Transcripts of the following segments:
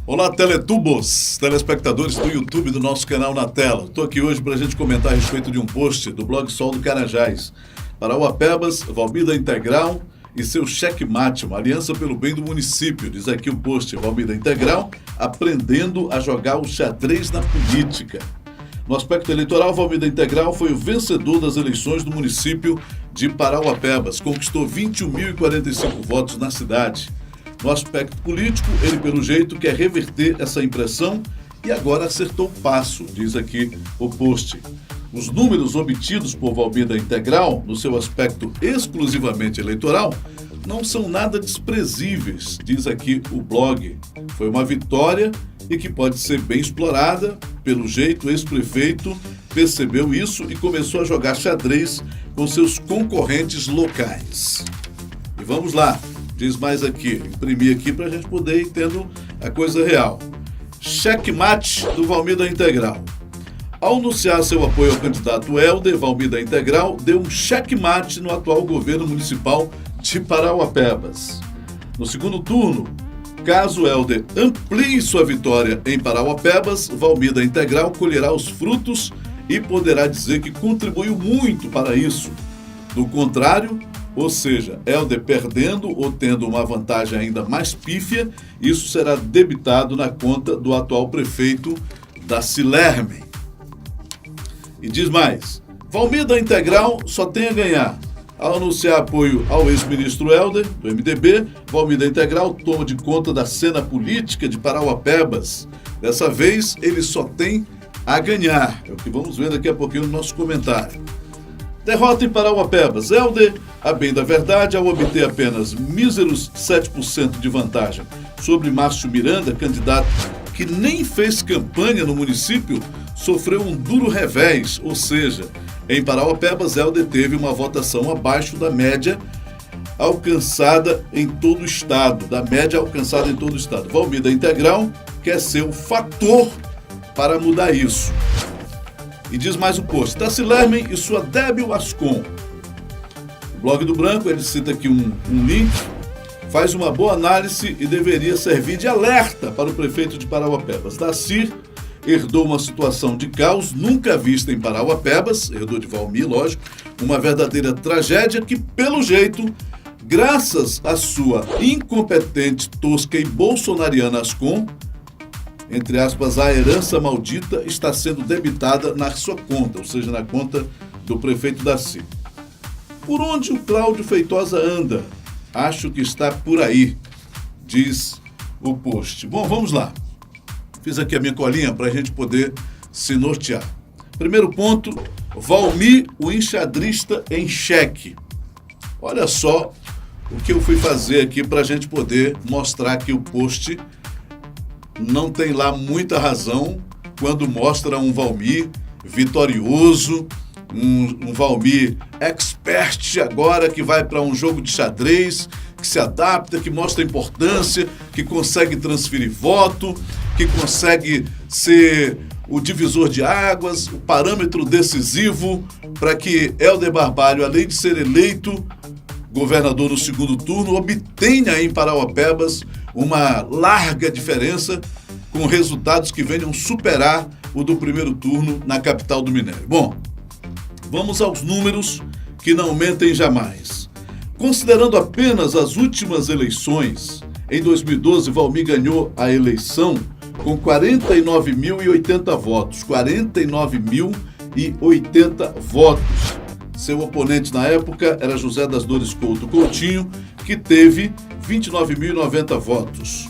Olá, Teletubos, telespectadores do YouTube do nosso canal na tela. Estou aqui hoje para a gente comentar a respeito de um post do blog Sol do Carajás. Parauapebas, Valmir da Integral e seu checkmate, uma aliança pelo bem do município. Diz aqui o post, Valmir da Integral, aprendendo a jogar o xadrez na política. No aspecto eleitoral, Valmir da Integral foi o vencedor das eleições do município de Parauapebas. Conquistou 21.045 votos na cidade. No aspecto político, ele, pelo jeito, quer reverter essa impressão e agora acertou o passo, diz aqui o post. Os números obtidos por Valmir da Integral, no seu aspecto exclusivamente eleitoral, não são nada desprezíveis, diz aqui o blog. Foi uma vitória e que pode ser bem explorada. Pelo jeito, o ex-prefeito percebeu isso e começou a jogar xadrez com seus concorrentes locais. E vamos lá. Diz mais aqui, imprimir aqui para a gente poder ir tendo a coisa real. Checkmate do Valmir da Integral. Ao anunciar seu apoio ao candidato Helder, Valmir da Integral deu um checkmate no atual governo municipal de Parauapebas. No segundo turno, caso Helder amplie sua vitória em Parauapebas, Valmir da Integral colherá os frutos e poderá dizer que contribuiu muito para isso. Do contrário, ou seja, Helder perdendo ou tendo uma vantagem ainda mais pífia, isso será debitado na conta do atual prefeito Daci Lermen. E diz mais, Valmir da Integral só tem a ganhar. Ao anunciar apoio ao ex-ministro Helder, do MDB, Valmir da Integral toma de conta da cena política de Parauapebas. Dessa vez, ele só tem a ganhar. É o que vamos ver daqui a pouquinho no nosso comentário. Derrota em Parauapebas. Helder, a bem da verdade, ao obter apenas míseros 7% de vantagem sobre Márcio Miranda, candidato que nem fez campanha no município, sofreu um duro revés, ou seja, em Parauapebas, Helder teve uma votação abaixo da média alcançada em todo o estado. Valmir da Integral quer ser o fator para mudar isso. E diz mais o post, Daci Lermen e sua débil Ascom. O blog do Branco, ele cita aqui um link, faz uma boa análise e deveria servir de alerta para o prefeito de Parauapebas. Daci herdou uma situação de caos nunca vista em Parauapebas, herdou de Valmir, lógico, uma verdadeira tragédia que, pelo jeito, graças à sua incompetente, tosca e bolsonariana Ascom, entre aspas, a herança maldita está sendo debitada na sua conta, ou seja, na conta do prefeito Daci. Por onde o Cláudio Feitosa anda? Acho que está por aí, diz o post. Bom, vamos lá. Fiz aqui a minha colinha para a gente poder se nortear. Primeiro ponto, Valmir, o enxadrista em xeque. Olha só o que eu fui fazer aqui para a gente poder mostrar que o post não tem lá muita razão quando mostra um Valmir vitorioso, um Valmir expert agora que vai para um jogo de xadrez, que se adapta, que mostra importância, que consegue transferir voto, que consegue ser o divisor de águas, o parâmetro decisivo para que Helder Barbalho, além de ser eleito governador no segundo turno, obtenha em Parauapebas uma larga diferença com resultados que venham superar o do primeiro turno na capital do Minério. Bom, vamos aos números que não mentem jamais. Considerando apenas as últimas eleições, em 2012, Valmir ganhou a eleição com 49.080 votos. 49.080 votos. Seu oponente na época era José das Dores Couto Coutinho, que teve 29.090 votos.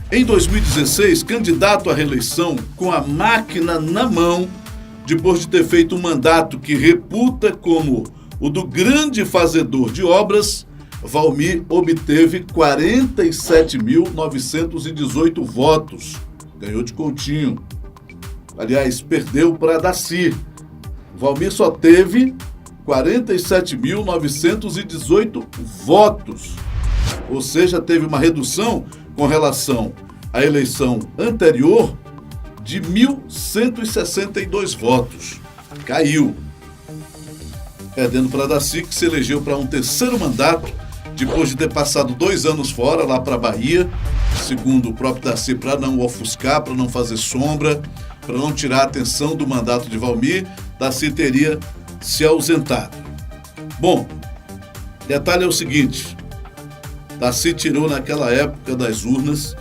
Em 2016, candidato à reeleição com a máquina na mão, depois de ter feito um mandato que reputa como o do grande fazedor de obras, Valmir obteve 47.918 votos. Ganhou de Coutinho. Aliás, perdeu para Daci. Valmir só teve 47.918 votos. Ou seja, teve uma redução com relação à eleição anterior de 1.162 votos. Caiu. Perdendo para Daci, que se elegeu para um terceiro mandato, depois de ter passado 2 anos fora, lá para a Bahia, segundo o próprio Darcy, para não ofuscar, para não fazer sombra, para não tirar a atenção do mandato de Valmir, Darcy teria se ausentado. Bom, detalhe é o seguinte, Darcy tirou naquela época das urnas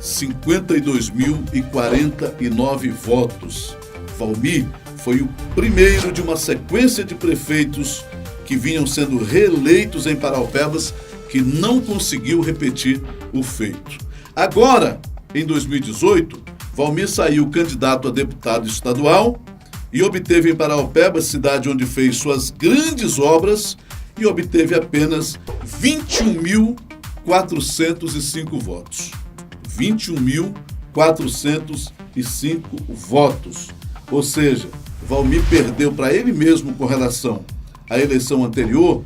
52.049 votos. Valmir foi o primeiro de uma sequência de prefeitos que vinham sendo reeleitos em Paraupebas que não conseguiu repetir o feito. Agora, em 2018, Valmir saiu candidato a deputado estadual e obteve em Paraupebas, cidade onde fez suas grandes obras, e obteve apenas 21.405 votos. 21.405 votos. Ou seja, Valmir perdeu para ele mesmo com relação à eleição anterior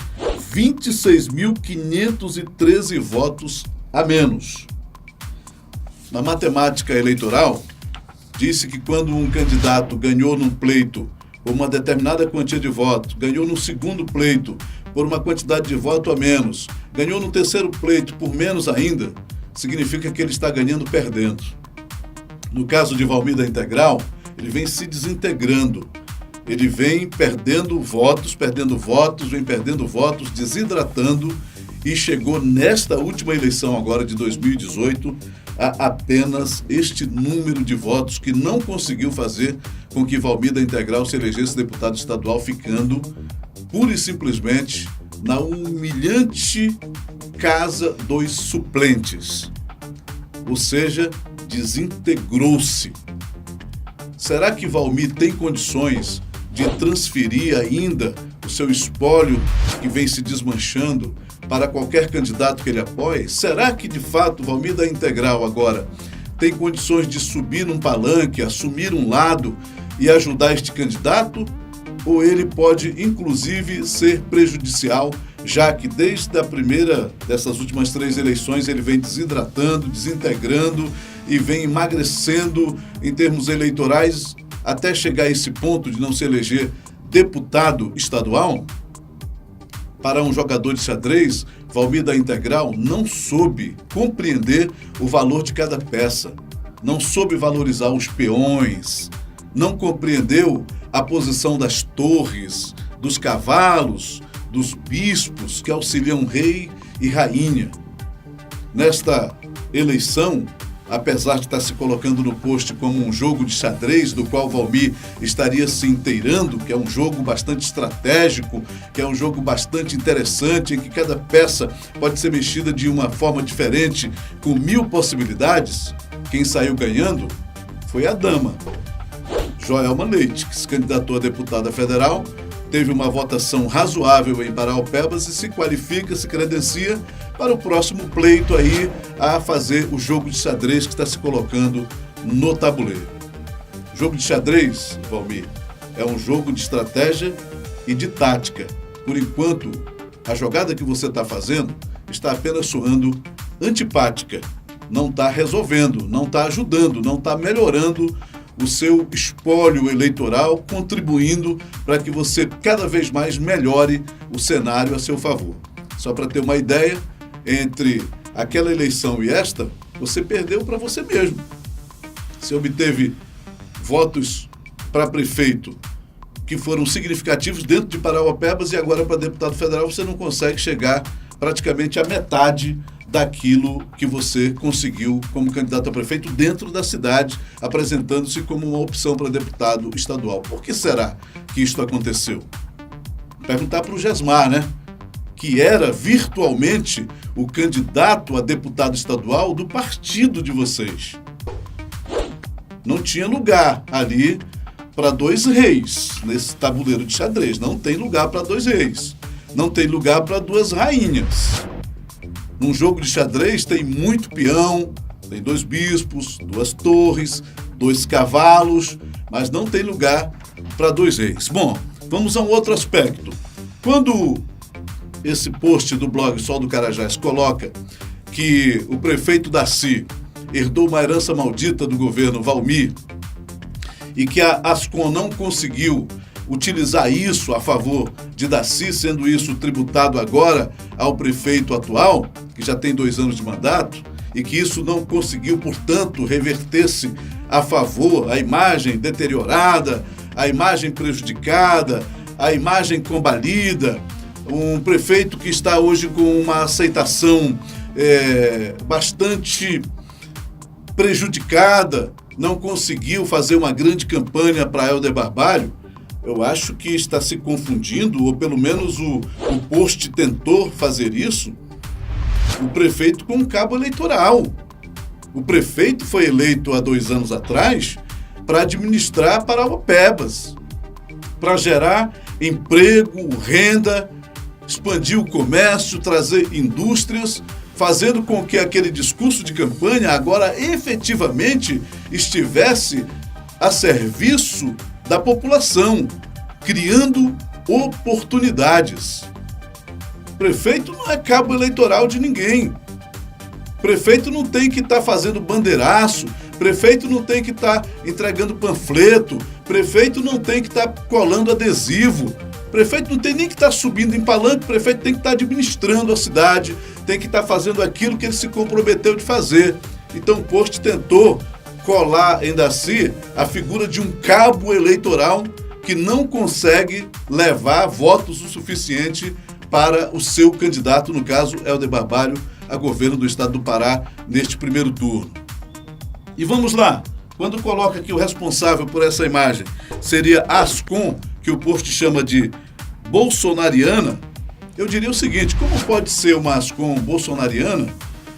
26.513 votos a menos. Na matemática eleitoral, disse que quando um candidato ganhou num pleito por uma determinada quantia de votos, ganhou no segundo pleito por uma quantidade de voto a menos, ganhou no terceiro pleito por menos ainda, significa que ele está ganhando perdendo. No caso de Valmir da Integral, ele vem se desintegrando. Ele vem perdendo votos, vem perdendo votos, desidratando e chegou nesta última eleição agora de 2018 a apenas este número de votos que não conseguiu fazer com que Valmir da Integral se elegesse deputado estadual, ficando pura e simplesmente na humilhante casa dos suplentes. Ou seja, desintegrou-se. Será que Valmir tem condições de transferir ainda o seu espólio que vem se desmanchando para qualquer candidato que ele apoie? Será que, de fato, Valmir da Integral agora tem condições de subir num palanque, assumir um lado e ajudar este candidato? Ou ele pode, inclusive, ser prejudicial, já que desde a primeira dessas últimas 3 eleições ele vem desidratando, desintegrando e vem emagrecendo em termos eleitorais até chegar a esse ponto de não se eleger deputado estadual? Para um jogador de xadrez, Valmir da Integral não soube compreender o valor de cada peça, não soube valorizar os peões, não compreendeu a posição das torres, dos cavalos, dos bispos que auxiliam rei e rainha. Nesta eleição, apesar de estar se colocando no post como um jogo de xadrez, do qual Valmir estaria se inteirando, que é um jogo bastante estratégico, que é um jogo bastante interessante, em que cada peça pode ser mexida de uma forma diferente, com 1000 possibilidades, quem saiu ganhando foi a dama, Joelma Leite, que se candidatou a deputada federal, teve uma votação razoável em Paraupebas e se qualifica, se credencia para o próximo pleito aí a fazer o jogo de xadrez que está se colocando no tabuleiro. Jogo de xadrez, Valmir, é um jogo de estratégia e de tática. Por enquanto, a jogada que você está fazendo está apenas soando antipática. Não está resolvendo, não está ajudando, não está melhorando o seu espólio eleitoral, contribuindo para que você cada vez mais melhore o cenário a seu favor. Só para ter uma ideia, entre aquela eleição e esta, você perdeu para você mesmo. Você obteve votos para prefeito que foram significativos dentro de Paraupebas e agora para deputado federal você não consegue chegar praticamente à metade daquilo que você conseguiu como candidato a prefeito dentro da cidade, apresentando-se como uma opção para deputado estadual. Por que será que isto aconteceu? Perguntar para o Gesmar, né? Que era virtualmente o candidato a deputado estadual do partido de vocês. Não tinha lugar ali para 2 reis nesse tabuleiro de xadrez. Não tem lugar para 2 reis. Não tem lugar para 2 rainhas. Num jogo de xadrez tem muito peão, tem 2 bispos, 2 torres, 2 cavalos, mas não tem lugar para 2 reis. Bom, vamos a um outro aspecto. Quando esse post do blog Sol do Carajás coloca que o prefeito Darcy herdou uma herança maldita do governo Valmir e que a Ascom não conseguiu utilizar isso a favor de Darcy, sendo isso tributado agora ao prefeito atual, que já tem 2 anos de mandato, e que isso não conseguiu, portanto, reverter-se a favor, a imagem deteriorada, a imagem prejudicada, a imagem combalida, um prefeito que está hoje com uma aceitação bastante prejudicada, não conseguiu fazer uma grande campanha para Helder Barbalho. Eu acho que está se confundindo, ou pelo menos o Post tentou fazer isso, o prefeito com um cabo eleitoral. O prefeito foi eleito há 2 anos atrás para administrar Parauapebas, para gerar emprego, renda, expandir o comércio, trazer indústrias, fazendo com que aquele discurso de campanha agora efetivamente estivesse a serviço da população, criando oportunidades. Prefeito não é cabo eleitoral de ninguém. Prefeito não tem que estar fazendo bandeiraço, prefeito não tem que estar entregando panfleto, prefeito não tem que estar colando adesivo, prefeito não tem nem que estar subindo em palanque, prefeito tem que estar administrando a cidade, tem que estar fazendo aquilo que ele se comprometeu de fazer. Então o Post tentou colar em Daci a figura de um cabo eleitoral que não consegue levar votos o suficiente para o seu candidato, no caso, Helder Barbalho, a governo do estado do Pará, neste primeiro turno. E vamos lá, quando coloca que o responsável por essa imagem seria a Ascom, que o Post chama de bolsonariana, eu diria o seguinte: como pode ser uma Ascom bolsonariana,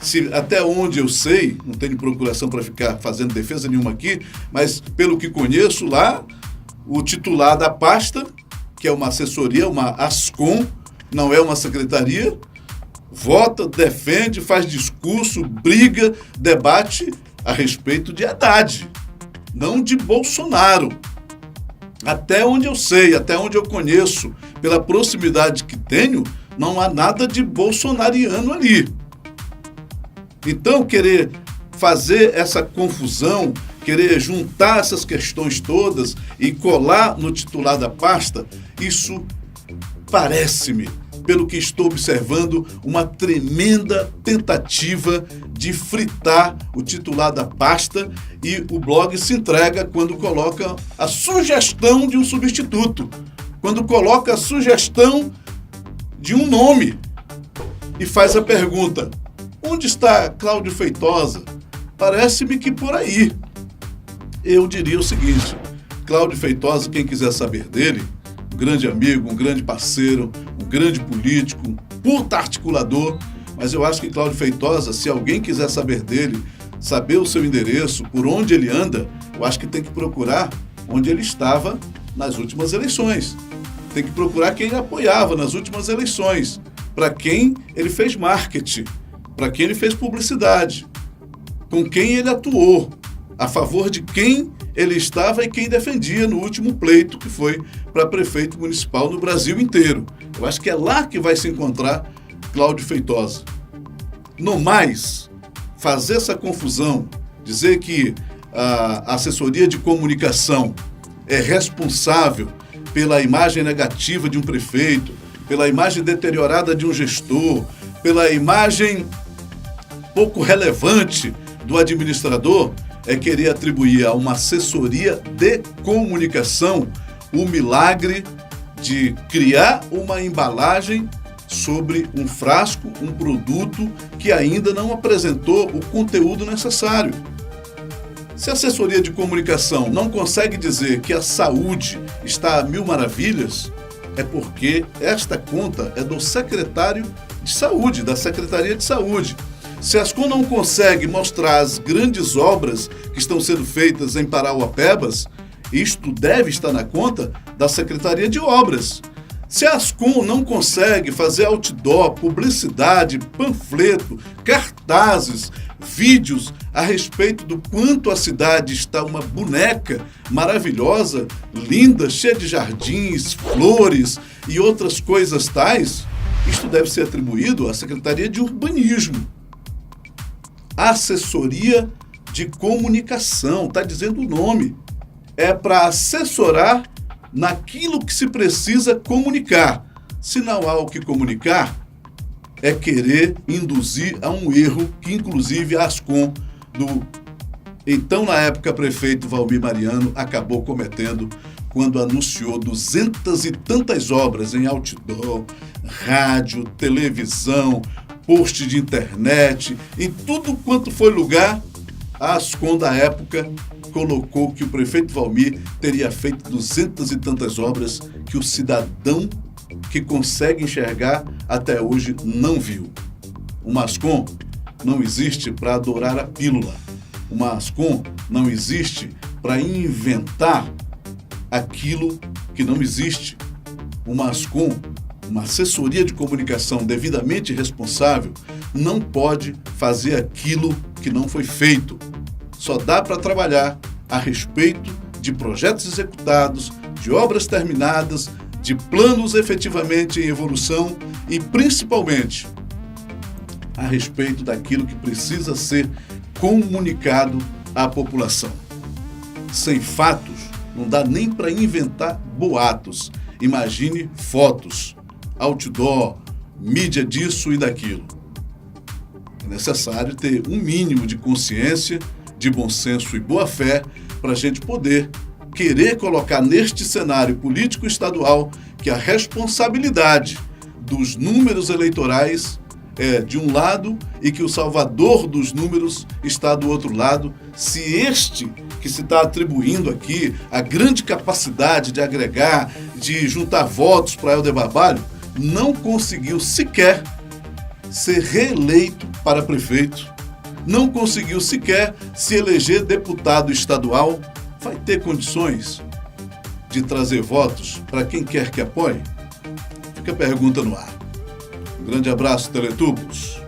se até onde eu sei, não tenho procuração para ficar fazendo defesa nenhuma aqui, mas pelo que conheço lá, o titular da pasta, que é uma assessoria, uma Ascom, não é uma secretaria, vota, defende, faz discurso, briga, debate a respeito de Haddad, não de Bolsonaro. Até onde eu sei, até onde eu conheço, pela proximidade que tenho, não há nada de bolsonariano ali. Então, querer fazer essa confusão, querer juntar essas questões todas e colar no titular da pasta, isso parece-me, pelo que estou observando, uma tremenda tentativa de fritar o titular da pasta, e o blog se entrega quando coloca a sugestão de um substituto, quando coloca a sugestão de um nome e faz a pergunta: onde está Cláudio Feitosa? Parece-me que por aí. Eu diria o seguinte: Cláudio Feitosa, quem quiser saber dele, um grande amigo, um grande parceiro, um grande político, um puta articulador, mas eu acho que Cláudio Feitosa, se alguém quiser saber dele, saber o seu endereço, por onde ele anda, eu acho que tem que procurar onde ele estava nas últimas eleições. Tem que procurar quem ele apoiava nas últimas eleições, para quem ele fez marketing, para quem ele fez publicidade, com quem ele atuou, a favor de quem ele estava e quem defendia no último pleito, que foi para prefeito municipal no Brasil inteiro. Eu acho que é lá que vai se encontrar Cláudio Feitosa. No mais, fazer essa confusão, dizer que a assessoria de comunicação é responsável pela imagem negativa de um prefeito, pela imagem deteriorada de um gestor, pela imagem pouco relevante do administrador, é querer atribuir a uma assessoria de comunicação o milagre de criar uma embalagem sobre um frasco, um produto que ainda não apresentou o conteúdo necessário. Se a assessoria de comunicação não consegue dizer que a saúde está a mil maravilhas, é porque esta conta é do secretário de saúde, da Secretaria de Saúde. Se a Ascom não consegue mostrar as grandes obras que estão sendo feitas em Parauapebas, isto deve estar na conta da Secretaria de Obras. Se a Ascom não consegue fazer outdoor, publicidade, panfleto, cartazes, vídeos a respeito do quanto a cidade está uma boneca maravilhosa, linda, cheia de jardins, flores e outras coisas tais, isto deve ser atribuído à Secretaria de Urbanismo. Assessoria de Comunicação, está dizendo o nome. É para assessorar naquilo que se precisa comunicar. Se não há o que comunicar, é querer induzir a um erro que, inclusive, a Ascom, do então, na época, prefeito Valmir Mariano, acabou cometendo quando anunciou 200 e tantas obras em outdoor, rádio, televisão, post de internet, em tudo quanto foi lugar. A Ascom da época colocou que o prefeito Valmir teria feito 200 e tantas obras que o cidadão que consegue enxergar até hoje não viu. Uma Ascom não existe para adorar a pílula. Uma Ascom não existe para inventar aquilo que não existe. Uma Ascom, uma assessoria de comunicação devidamente responsável, não pode fazer aquilo que não foi feito. Só dá para trabalhar a respeito de projetos executados, de obras terminadas, de planos efetivamente em evolução e, principalmente, a respeito daquilo que precisa ser comunicado à população. Sem fatos, não dá nem para inventar boatos. Imagine fotos, outdoor, mídia disso e daquilo. É necessário ter um mínimo de consciência, de bom senso e boa fé para a gente poder querer colocar neste cenário político estadual que a responsabilidade dos números eleitorais é de um lado e que o salvador dos números está do outro lado, se este que se está atribuindo aqui a grande capacidade de agregar, de juntar votos para Helder Barbalho, não conseguiu sequer ser reeleito para prefeito, não conseguiu sequer se eleger deputado estadual, vai ter condições de trazer votos para quem quer que apoie? Fica a pergunta no ar. Um grande abraço, Teletubos.